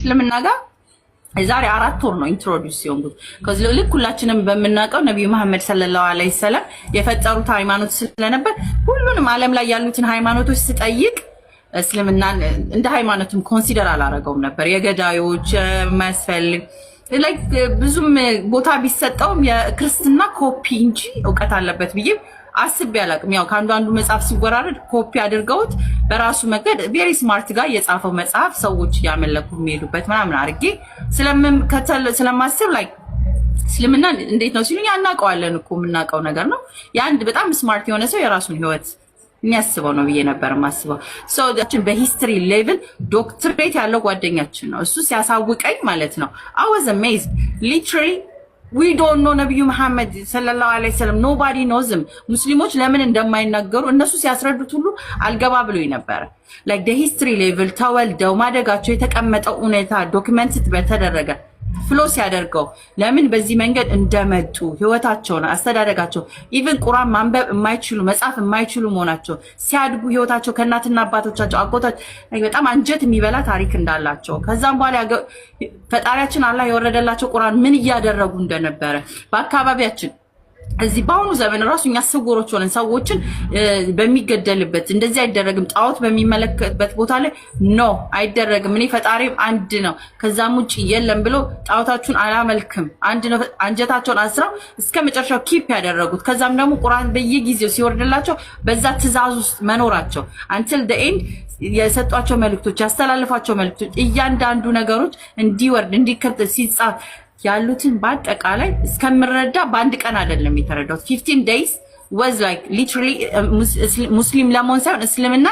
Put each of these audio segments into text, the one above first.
እስልምና ጋር የዛሬ 4 ወር ነው ኢንትሮዲዩስ ሲሆንኩት። ከዚህ ልክ ሁላችንም በምናውቀው ነብዩ መሐመድ ሰለላሁ ዐለይሂ ወሰለም የፈጠሩት ሃይማኖት ስለነበር ሁሉንም ዓለም ላይ ያሉትን ሃይማኖቶች ስጠይቅ እስልምናን እንደ ሃይማኖትም ኮንሲደር አላረገውም ነበር። የገዳዮች ማስፈልግ ላይክ ብዙም ቦታ ቢሰጠውም የክርስትና ኮፒ እንጂ እውቀት አለበት ብዬ አስቤ አላቅም። ያው ከአንዱ መጽሐፍ ሲወራረድ ኮፒ አድርገውት በራሱ መንገድ ቬሪ ስማርት ጋር የጻፈው መጽሐፍ ሰዎች ያመለኩ የሚሄዱበት ምናምን አድርጌ ስለማስብ ላይክ እስልምና እንዴት ነው ሲሉኝ አናውቀዋለን እኮ የምናውቀው ነገር ነው። የአንድ በጣም ስማርት የሆነ ሰው የራሱን ህይወት የሚያስበው ነው ብዬ ነበር ማስበው። ሶ ዳችን በሂስትሪ ሌቭል ዶክትሬት ያለው ጓደኛችን ነው እሱ ሲያሳውቀኝ ማለት ነው። I was amazed literally we don't know ነብዩ መሐመድ ሰለላሁ ዐለይሂ ወሰለም nobody knows him። ሙስሊሞች ለምን እንደማይናገሩ እነሱ ሲያስረዱት ሁሉ አልገባ ብሎኝ ነበር። like the history level ተወልደው ማደጋቸው የተቀመጠው ሁኔታ ዶክመንት በተደረገ ፍሎ ሲያደርገው ለምን በዚህ መንገድ እንደመጡ ህይወታቸውን አስተዳደጋቸው ኢቭን ቁርአን ማንበብ የማይችሉ መጻፍ የማይችሉ መሆናቸው ሲያድጉ ህይወታቸው ከእናትና አባቶቻቸው አጎታች በጣም አንጀት የሚበላ ታሪክ እንዳላቸው ከዛም በኋላ ፈጣሪያችን አላህ የወረደላቸው ቁርአን ምን እያደረጉ እንደነበረ በአካባቢያችን እዚህ በአሁኑ ዘመን ራሱ እኛ ስውሮች ሆነን ሰዎችን በሚገደልበት እንደዚህ አይደረግም ጣዖት በሚመለከትበት ቦታ ላይ ኖ አይደረግም እኔ ፈጣሪም አንድ ነው ከዛም ውጪ የለም ብሎ ጣዖታችሁን አላመልክም አንድ ነው አንጀታቸውን አስረው እስከመጨረሻው ኪፕ ያደረጉት ከዛም ደግሞ ቁርአን በየጊዜው ሲወርድላቸው በዛ ትእዛዝ ውስጥ መኖራቸው until the end የሰጧቸው መልእክቶች ያስተላልፋቸው መልእክቶች እያንዳንዱ ነገሮች እንዲወርድ እንዲከተል ሲጻፍ ያሉትን በአጠቃላይ እስከምረዳ በአንድ ቀን አይደለም የተረዳው 15 days was like literally ሙስሊም ለመሆን ሳይሆን እስልምና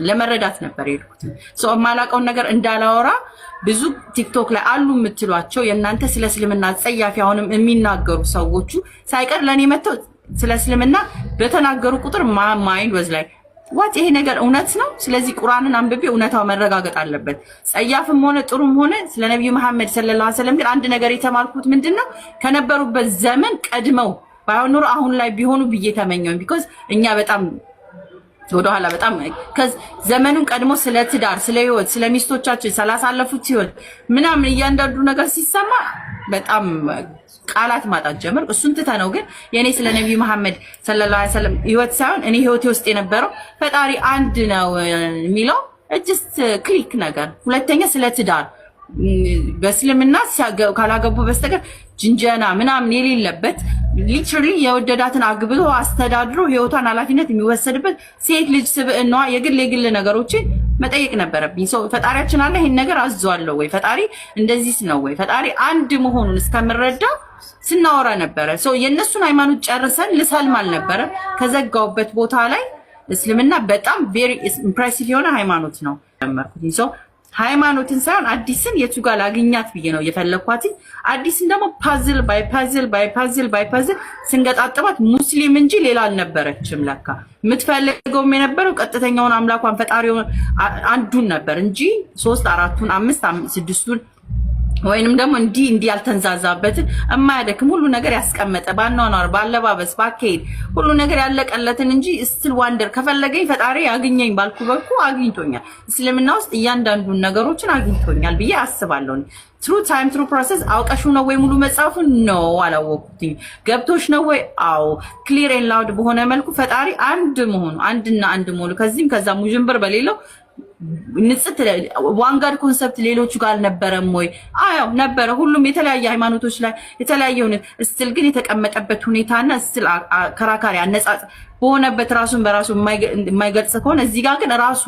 ለመረዳት ነበር የሄድኩት። ሶ ማላቀውን ነገር እንዳላወራ ብዙ ቲክቶክ ላይ አሉ የምትሏቸው የእናንተ ስለ እስልምና ጸያፊ አሁንም የሚናገሩ ሰዎቹ ሳይቀር ለኔ መተው ስለ እስልምና በተናገሩ ቁጥር ማይንድ was like what ይሄ ነገር እውነት ነው ስለዚህ ቁርአንን አንብቤ እውነታው መረጋገጥ አለበት ጸያፍም ሆነ ጥሩም ሆነ ስለ ነብዩ መሐመድ ሰለላሁ ዐለይሂ ወሰለም ግን አንድ ነገር የተማርኩት ምንድነው ከነበሩበት ዘመን ቀድመው ባይኖር አሁን ላይ ቢሆኑ ብዬ ተመኘው because እኛ በጣም ወደኋላ በጣም ዘመኑን ቀድሞ ስለ ትዳር ስለ ህይወት ስለ ሚስቶቻቸው ስላሳለፉት ህይወት ምናምን እያንዳንዱ ነገር ሲሰማ በጣም ቃላት ማጣት ጀመር እሱን ተታነው ግን የኔ ስለ ነብዩ መሐመድ ሰለላሁ ዐለይሂ ወሰለም ህይወት ሳይሆን እኔ ህይወቴ ውስጥ የነበረው ፈጣሪ አንድ ነው የሚለው just ክሊክ ነገር ሁለተኛ ስለ ትዳር በእስልምና ካላገቡ በስተቀር ጅንጀና ምናምን የሌለበት ሊትራሊ የወደዳትን አግብቶ አስተዳድሮ ህይወቷን ኃላፊነት የሚወሰድበት ሴት ልጅ ስብዕናዋ የግል ነገሮችን መጠየቅ ነበረብኝ ሰው ፈጣሪያችን አለ ይሄን ነገር አዟለው ወይ ፈጣሪ እንደዚህ ነው ወይ ፈጣሪ አንድ መሆኑን እስከምረዳ ስናወራ ነበር ሰው የነሱን ሃይማኖት ጨርሰን ልሰልም አልነበረ ከዘጋውበት ቦታ ላይ እስልምና በጣም very impressive የሆነ ሃይማኖት ነው ተመርኩኝ ሰው ሃይማኖትን ሳይሆን አዲስን የቱ ጋር ላግኛት ብዬ ነው የፈለኳት አዲስን ደግሞ ፓዝል ባይ ፓዝል ስንገጣጥማት ሙስሊም እንጂ ሌላ አልነበረችም ለካ የምትፈልገው የነበረው ቀጥተኛውን አምላኳን ፈጣሪው አንዱን ነበር እንጂ 3 4 5 6 ወይንም ደግሞ እንዲ ያልተንዛዛበት የማያደክም ሁሉ ነገር ያስቀመጠ ባናናር ባለባበስ ባከይድ ሁሉ ነገር ያለቀለትን እንጂ still wonder ከፈለገኝ ፈጣሪ ያገኘኝ ባልኩ በኩ አግኝቶኛል እስልምና ውስጥ እያንዳንዱ ነገሮችን አግኝቶኛል ብዬ አስባለሁ through time through process አውቀሹ ነው ወይ ሙሉ መጻፉን ነው አላወቅኩትኝ ገብቶሽ ነው ወይ አው clear and loud በሆነ መልኩ ፈጣሪ አንድ መሆኑ አንድና አንድ መሆኑ ከዚህም ከዛ ሙጅንበር በሌለው ንጽት ዋንጋድ ኮንሰፕት ሌሎቹ ጋር አልነበረም ወይ አዎ ነበረ ሁሉም የተለያየ ሃይማኖቶች ላይ የተለያየው still ግን የተቀመጠበት ሁኔታና still ከራካሪ አነጻጽ በሆነበት ራሱን በራሱ የማይገልጽ ከሆነ እዚህ ጋር ግን ራሱ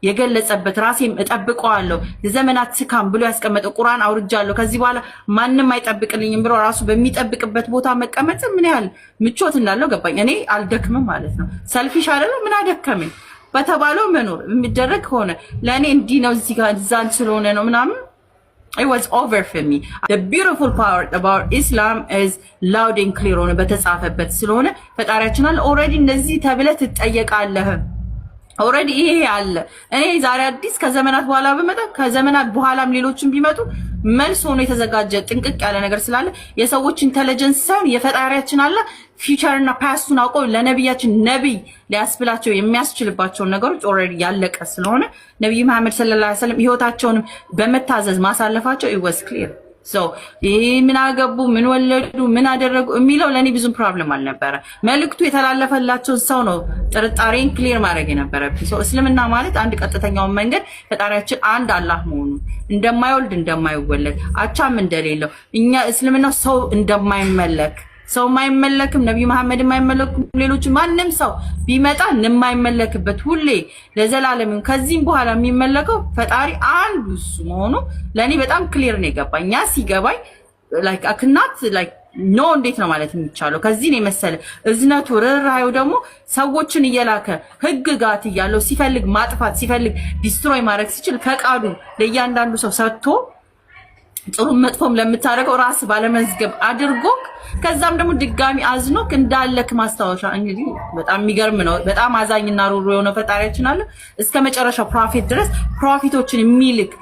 የገለጸበት ራሴም እጠብቀዋለሁ የዘመናት ስካም ብሎ ያስቀመጠው ቁርአን አውርጃለሁ ከዚህ በኋላ ማንንም አይጠብቅልኝም ብሎ ራሱ በሚጠብቅበት ቦታ መቀመጥ ምን ያህል ምቾት እንዳለው ገባኝ እኔ አልደክምም ማለት ነው ሰልፊሽ አይደለም ምን አደከመኝ በተባለው መኖር የሚደረግ ሆነ ለኔ እንዲ ነው እዚህ ጋር ዛን ስለሆነ ነው ምናምን it was over for me the beautiful part about Islam is loud and clear ሆነ በተጻፈበት ስለሆነ ፈጣሪያችን አለ already እንደዚህ ተብለ ትጠየቃለህ ኦልሬዲ ይሄ አለ። እኔ ዛሬ አዲስ ከዘመናት በኋላ በመጣ ከዘመናት በኋላም ሌሎችም ቢመጡ መልስ ሆኖ የተዘጋጀ ጥንቅቅ ያለ ነገር ስላለ የሰዎች ኢንተለጀንስ ሳይሆን የፈጣሪያችን አለ ፊውቸር እና ፓስቱን አውቆ ለነብያችን ነብይ ሊያስብላቸው የሚያስችልባቸው ነገሮች ኦልሬዲ ያለቀ ስለሆነ ነብዩ መሐመድ ሰለላሁ ዐለይሂ ወሰለም ህይወታቸውን በመታዘዝ ማሳለፋቸው it was clear so ይሄ ምን አገቡ ምን ወለዱ ምን አደረጉ የሚለው ለኔ ብዙም ፕሮብሌም አልነበረ። መልእክቱ የተላለፈላቸው ሰው ነው ጥርጣሬን ክሊር ማድረግ የነበረብኝ። እስልምና ማለት አንድ ቀጥተኛው መንገድ ፈጣሪያችን አንድ አላህ መሆኑ እንደማይወልድ እንደማይወለድ አቻም እንደሌለው እኛ እስልምናው ሰው እንደማይመለክ ሰው ማይመለክም ነብዩ መሐመድ ማይመለኩም ሌሎች ማንንም ሰው ቢመጣ የማይመለክበት ሁሌ ለዘላለም ከዚህም በኋላ የሚመለከው ፈጣሪ አንዱ እሱ መሆኑ ለኔ በጣም ክሊር ነው የገባኝ። ያ ሲገባኝ like I cannot like ኖ እንዴት ነው ማለት የሚቻለው? ከዚህ ነው መሰለ እዝነቱ ርህራሄው ደግሞ ሰዎችን እየላከ ህግጋት እያለው ሲፈልግ ማጥፋት ሲፈልግ ዲስትሮይ ማድረግ ሲችል ፈቃዱ ለእያንዳንዱ ሰው ሰጥቶ ጥሩ መጥፎም ለምታረገው ራስ ባለመዝገብ አድርጎ ከዛም ደግሞ ድጋሚ አዝኖክ እንዳለክ ማስታወሻ እንግዲህ በጣም የሚገርም ነው። በጣም አዛኝና ሩሩ የሆነ ፈጣሪያችን አለ እስከ መጨረሻው ፕሮፌት ድረስ ፕሮፌቶችን የሚልክ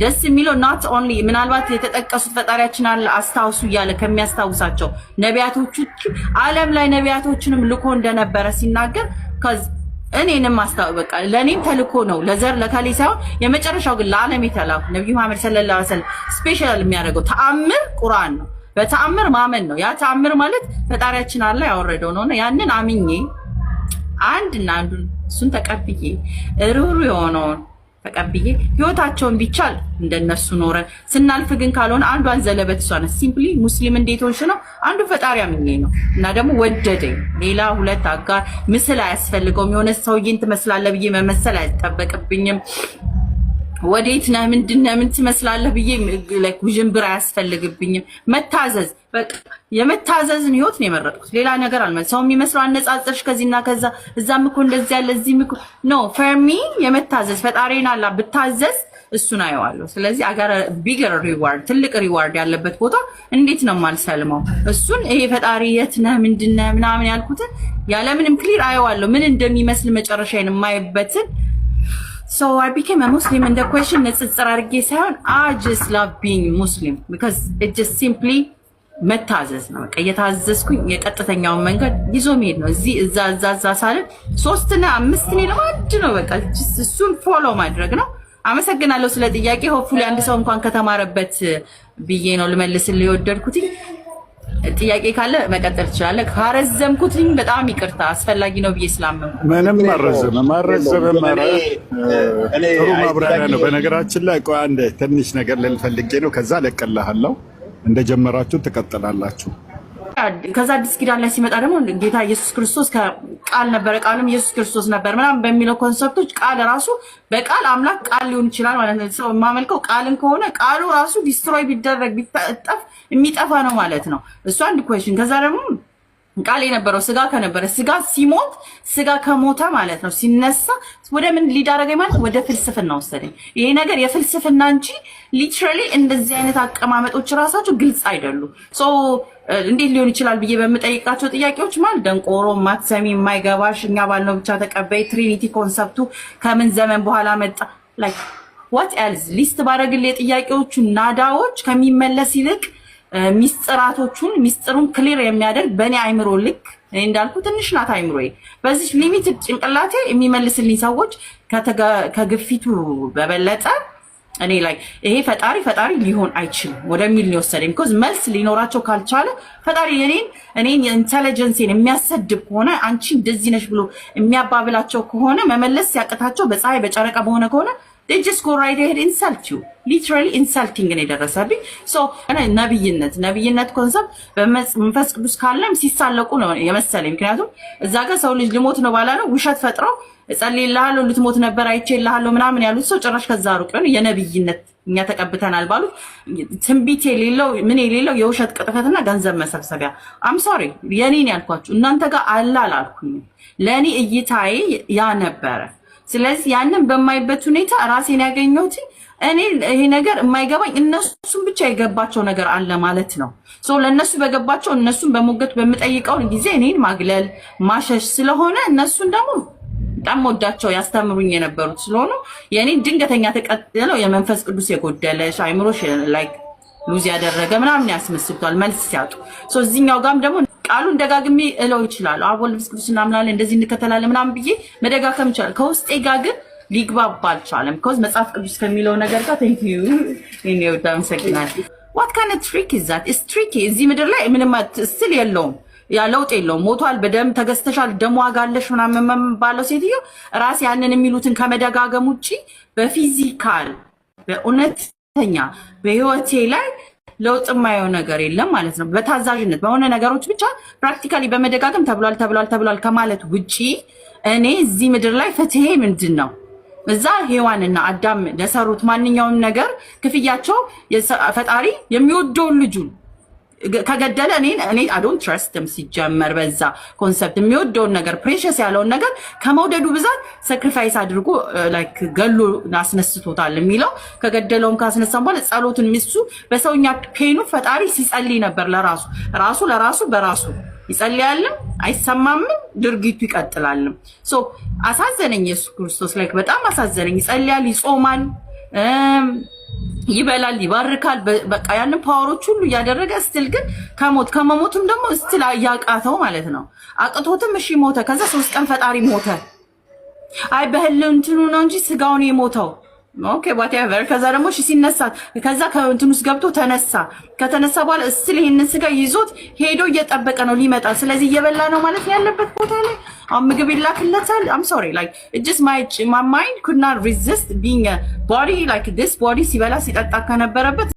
ደስ የሚለው not only ምናልባት የተጠቀሱት ፈጣሪያችን አለ አስታውሱ እያለ ከሚያስታውሳቸው ነቢያቶቹ ዓለም ላይ ነቢያቶችንም ልኮ እንደነበረ ሲናገር እኔንም ማስታወቅ በቃ ለኔም ተልኮ ነው ለዘር ለካሊ ሳይሆን የመጨረሻው ግን ለዓለም የተላኩ ነብዩ መሐመድ ሰለላሁ ዐለይሂ ወሰለም ስፔሻል የሚያደርገው ተአምር ቁርአን ነው። በተአምር ማመን ነው። ያ ተአምር ማለት ፈጣሪያችን አለ ያወረደው ነው። ያንን አምኜ አንድና አንዱን እሱን ተቀብዬ ሩሩ የሆነውን ተቀብዬ ህይወታቸውን ቢቻል እንደነሱ ኖረ ስናልፍ ግን ካልሆነ አንዷን ዘለበት እሷ ነው ሲምፕሊ ሙስሊም እንዴት ሆንሽ ነው አንዱ ፈጣሪ አምኜ ነው እና ደግሞ ወደደኝ። ሌላ ሁለት አጋር ምስል አያስፈልገውም። የሆነ ሰውዬን ትመስላለህ ብዬ መመሰል አይጠበቅብኝም። ወዴት ነህ ምንድነህ ምን ትመስላለህ ብዬ like ውዥንብር አያስፈልግብኝም። መታዘዝ በቃ የመታዘዝን ህይወት ነው የመረጥኩት። ሌላ ነገር አልመሰለም። ሰው የሚመስለው አነጻጽርሽ ከዚህና ከዛ እዛም እኮ እንደዚህ ያለ እዚህም እኮ ኖ for me የመታዘዝ ፈጣሪና አላ ብታዘዝ እሱን አየዋለሁ። ስለዚህ አጋር ቢገር ሪዋርድ ትልቅ ሪዋርድ ያለበት ቦታ እንዴት ነው ማልሰልመው? እሱን ይሄ ፈጣሪ የት ነህ ምንድነህ ምናምን ያልኩትን ያለምንም ክሊር አየዋለሁ ምን እንደሚመስል መጨረሻዬን የማይበትን So I became a Muslim and the question ንጽጽር አድርጌ ሳይሆን I just love being Muslim because it just simply መታዘዝ ነው። በቃ እየታዘዝኩኝ የቀጥተኛውን መንገድ ይዞ መሄድ ነው። እዚህ እዛ ሳለ 3 እና 5 ነው ለማድ ነው። በቃ እሱን ፎሎ ማድረግ ነው። አመሰግናለሁ ስለ ጥያቄ። ሆፕፉሊ አንድ ሰው እንኳን ከተማረበት ብዬ ነው ልመልስልህ የወደድኩት። ጥያቄ ካለ መቀጠል ትችላለህ። ካረዘምኩትኝ በጣም ይቅርታ አስፈላጊ ነው ብዬ ስላመንኩ ምንም ማረዘም ጥሩ ማብራሪያ ነው። በነገራችን ላይ ቆይ አንዴ ትንሽ ነገር ልፈልጌ ነው ከዛ ለቀልሃለሁ እንደጀመራችሁ ትቀጥላላችሁ። ከዛ አዲስ ኪዳን ላይ ሲመጣ ደግሞ ጌታ ኢየሱስ ክርስቶስ ቃል ነበረ ቃልም ኢየሱስ ክርስቶስ ነበር ምናምን በሚለው ኮንሰፕቶች ቃል ራሱ በቃል አምላክ ቃል ሊሆን ይችላል ማለት ነው። ሰው ማመልከው ቃልን ከሆነ ቃሉ ራሱ ዲስትሮይ ቢደረግ ቢጠፍ የሚጠፋ ነው ማለት ነው። እሱ አንድ ኩዌስችን። ከዛ ደግሞ ቃል የነበረው ስጋ ከነበረ ስጋ ሲሞት ስጋ ከሞተ ማለት ነው ሲነሳ ወደ ምን ሊዳረገኝ ማለት ወደ ፍልስፍና ወሰደኝ። ይሄ ነገር የፍልስፍና እንጂ ሊትራሊ እንደዚህ አይነት አቀማመጦች ራሳቸው ግልጽ አይደሉም። ሶ እንዴት ሊሆን ይችላል ብዬ በምጠይቃቸው ጥያቄዎች ማለት ደንቆሮ ማትሰሚ የማይገባሽ እኛ ባልነው ብቻ ተቀበይ ትሪኒቲ ኮንሰፕቱ ከምን ዘመን በኋላ መጣ ላይክ what else ሊስት ባረግልኝ የጥያቄዎቹ ናዳዎች ከሚመለስ ይልቅ ሚስጥራቶቹን ሚስጥሩን ክሊር የሚያደርግ በእኔ አይምሮ ልክ እኔ እንዳልኩ ትንሽ ናት አይምሮዬ በዚህ ሊሚትድ ጭንቅላቴ የሚመልስልኝ ሰዎች ከግፊቱ በበለጠ እኔ ላይ ይሄ ፈጣሪ ሊሆን አይችልም ወደሚል ነው ወሰደኝ። because መልስ ሊኖራቸው ካልቻለ ፈጣሪ እኔን ኢንተለጀንስን የሚያሰድብ ከሆነ አንቺ እንደዚህ ነሽ ብሎ የሚያባብላቸው ከሆነ መመለስ ያቀታቸው በፀሐይ በጨረቃ በሆነ ከሆነ they just go right ahead insult you literally insulting ነው የደረሰብኝ። so እኔ ነብይነት ኮንሰፕት በመንፈስ ቅዱስ ካለም ሲሳለቁ ነው የመሰለኝ። ምክንያቱም እዛ ጋር ሰው ልጅ ልሞት ነው ባላ ነው ውሸት ፈጥረው እጸልይልሃለሁ ልትሞት ነበር አይቼልሃለሁ ምናምን ያሉት ሰው ጭራሽ ከዛ ሩቅ ነው የነብይነት እኛ ተቀብተናል ባሉ ትንቢት የሌለው ምን የሌለው የውሸት ቅጥፈትና ገንዘብ መሰብሰቢያ I'm sorry የኔን ያልኳችሁ እናንተ ጋር አላልኩኝ ለኔ እይታዬ ያ ነበረ። ስለዚህ ያንን በማይበት ሁኔታ ራሴን ያገኘሁት እኔ ይሄ ነገር የማይገባኝ እነሱን ብቻ የገባቸው ነገር አለ ማለት ነው። ሶ ለነሱ በገባቸው እነሱን በሞገት በመጠይቀው ጊዜ እኔን ማግለል ማሸሽ ስለሆነ እነሱን ደግሞ በጣም ወዳቸው ያስተምሩኝ የነበሩት ስለሆኑ የኔ ድንገተኛ ተቀጥለው የመንፈስ ቅዱስ የጎደለሽ አይምሮሽ ላይክ ሉዝ ያደረገ ምናምን ያስመስሉታል መልስ ሲያጡ። እዚህኛው ጋርም ደግሞ ቃሉን ደጋግሜ እለው ይችላል አብ ወልድ መንፈስ ቅዱስ እናምናለን እንደዚህ እንከተላለን ምናምን ብዬ መደጋገም ይችላል። ከውስጤ ጋር ግን ሊግባባ አልቻለም። ቢኮዝ መጽሐፍ ቅዱስ ከሚለው ነገር ጋር ቴንክ ዩ እኔ በጣም ሰግናል። what kind of trick is that? it's tricky። እዚህ ምድር ላይ ምንም ስል የለውም ያ ለውጥ የለውም። ሞቷል፣ በደም ተገዝተሻል፣ ደም ዋጋ አለሽ ምናምን ባለው ሴትዮ ራስ ያንን የሚሉትን ከመደጋገም ውጪ በፊዚካል በእውነተኛ በህይወቴ ላይ ለውጥ የማየው ነገር የለም ማለት ነው። በታዛዥነት በሆነ ነገሮች ብቻ ፕራክቲካሊ በመደጋገም ተብሏል ከማለት ውጪ እኔ እዚህ ምድር ላይ ፍትሄ ምንድን ነው? እዛ ሔዋንና አዳም ለሰሩት ማንኛውም ነገር ክፍያቸው ፈጣሪ የሚወደውን ልጁን ከገደለ እኔ I don't trust him ሲጀመር በዛ ኮንሰፕት የሚወደውን ነገር ፕሬሸስ ያለውን ነገር ከመውደዱ ብዛት ሳክሪፋይስ አድርጎ ላይክ ገሎ አስነስቶታል የሚለው ከገደለውም ካስነሳም በኋላ ጸሎቱን ሚስሱ በሰውኛ ፔኑ ፈጣሪ ሲጸልይ ነበር ለራሱ በራሱ ይጸልያልም አይሰማምም ድርጊቱ ይቀጥላልም። አሳዘነኝ ኢየሱስ ክርስቶስ ላይክ በጣም አሳዘነኝ። ይጸልያል፣ ይጾማል፣ ይበላል፣ ይባርካል፣ በቃ ያንን ፓወሮች ሁሉ እያደረገ ስትል ግን ከመሞቱም ደግሞ ስትል ያቃተው ማለት ነው። አቅቶትም እሺ ሞተ። ከዛ 3 ቀን ፈጣሪ ሞተ። አይ በህልው እንትኑ ነው እንጂ ስጋውን የሞተው ኦኬ whatever። ከዛ ደግሞ እሺ ሲነሳ ከዛ ከእንትኑ ውስጥ ገብቶ ከተነሳ በኋላ ስትል ይሄንን ስጋ ይዞት ሄዶ እየጠበቀ ነው ሊመጣ። ስለዚህ እየበላ ነው ማለት ያለበት ቦታ ላይ ምግብ ይላክለታል። I'm sorry like it just my mind could not resist being a body like this body ሲበላ ሲጠጣ ከነበረበት